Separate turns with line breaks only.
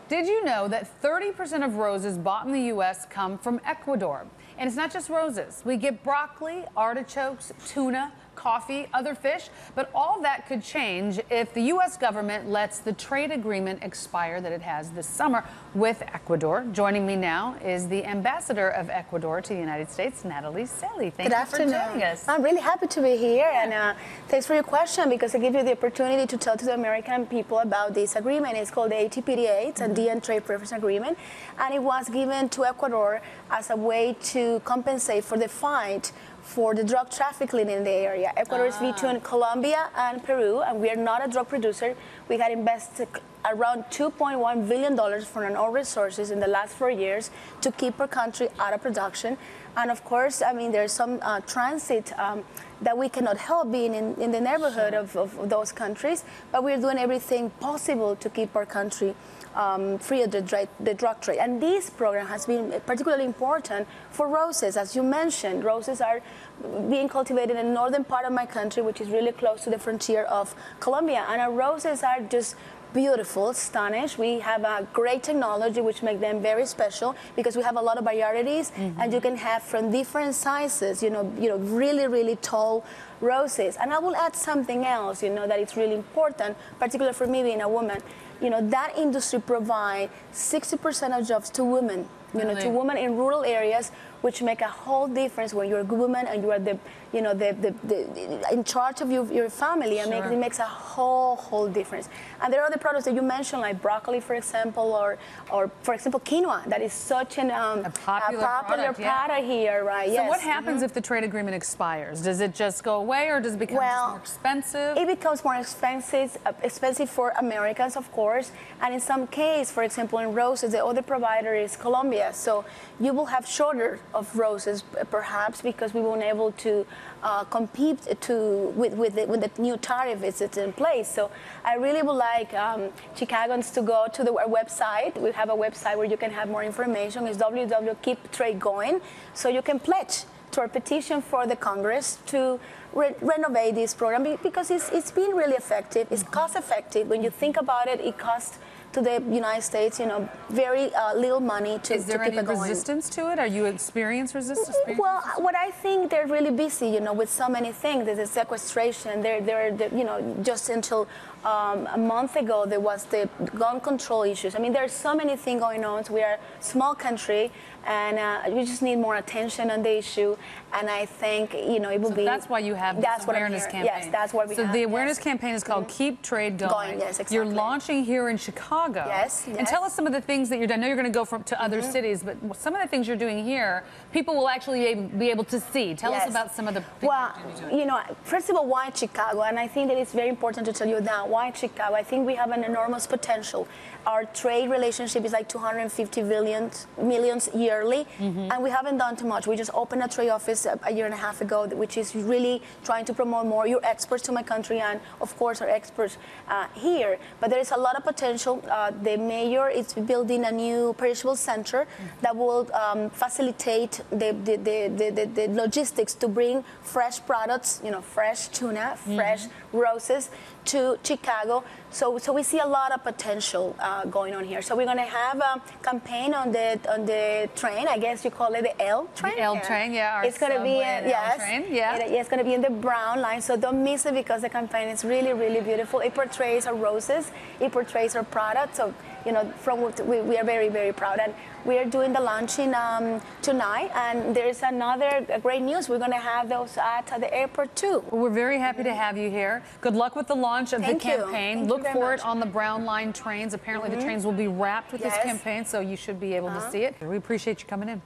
Did you know that 30% of roses bought in the U.S. come from Ecuador? And it's not just roses. We get broccoli, artichokes, tuna, coffee, other fish, but all that could change if the U.S. government lets the trade agreement expire that it has this summer with Ecuador. Joining me now is the Ambassador of Ecuador to the United States, Nathalie Cely. Thank you for joining us.
I'm really happy to be here, and thanks for your question, because it gives you the opportunity to tell to the American people about this agreement. It's called the ATPDEA. It's a Deal and Trade Preference Agreement, and it was given to Ecuador as a way to compensate for the fight for the drug trafficking in the area. Ecuador is between Colombia and Peru, and we are not a drug producer. We had invested around $2.1 billion from our own resources in the last 4 years to keep our country out of production. And of course, I mean, there's some transit that we cannot help being in the neighborhood of those countries, but we're doing everything possible to keep our country free of the drug trade. And this program has been particularly important for roses. As you mentioned, roses are being cultivated in the northern part of my country, which is really close to the frontier of Colombia. And our roses are just beautiful, stunning. We have a great technology which makes them very special, because we have a lot of varieties, and you can have from different sizes, you know, really tall roses. And I will add something else, that it's really important, particularly for me being a woman. That industry provides 60% of jobs to women, to women in rural areas, which make a whole difference when you're a good woman and you are in charge of your family.
Sure.
And it makes a whole difference. And there are other products that you mentioned, like broccoli, for example, or for example, quinoa, that is such a popular product here, right?
So what happens if the trade agreement expires? Does it just go away, or does it become more expensive?
It becomes more expensive for Americans, of course. And in some case, for example, in roses, the other provider is Colombia. So you will have shorter of roses, perhaps, because we won't be able to compete with the new tariff that's in place. So I really would like Chicagoans to go to our website. We have a website where you can have more information. It's www.keeptradegoing. So you can pledge to our petition for the Congress to renovate this program, because it's been really effective. It's cost effective. When you think about it, it costs to the United States, very little money to keep it going.
Is there any resistance to it? Are you experiencing resistance?
Well, what I think, they're really busy, with so many things. There's the sequestration. Just until a month ago, there was the gun control issues. I mean, there's so many things going on. So we are a small country, and we just need more attention on the issue. And I think, it will be.
That's why you have this awareness campaign.
Yes, that's what we have.
So the awareness campaign is called Keep Trade Going.
Yes, exactly.
You're launching here in Chicago.
Yes.
And tell us some of the things that you're doing. I know you're going to go to other cities, but some of the things you're doing here, people will actually be able to see. Tell us about some of the things you're doing.
First of all, why Chicago? And I think that it's very important to tell you that. Why Chicago? I think we have an enormous potential. Our trade relationship is like 250 millions yearly, and we haven't done too much. We just opened a trade office a year and a half ago, which is really trying to promote more your exports to my country, and of course our exports here. But there is a lot of potential. The mayor is building a new perishable center that will facilitate the logistics to bring fresh products, fresh tuna, fresh roses to Chicago. So we see a lot of potential going on here. So we're going to have a campaign on the train. I guess you call it the L train.
The L train, yeah.
It's going to be
it's
going to be in the brown line. So don't miss it, because the campaign is really beautiful. It portrays our roses. It portrays our products. So from what we are very proud. And we are doing the launching tonight. And there is another great news. We're going to have those at the airport too.
Well, we're very happy to have you here. Good luck with the launch of the campaign. Look for it on the brown line trains. Apparently the trains will be wrapped with this campaign, so you should be able to see it. We appreciate you coming in.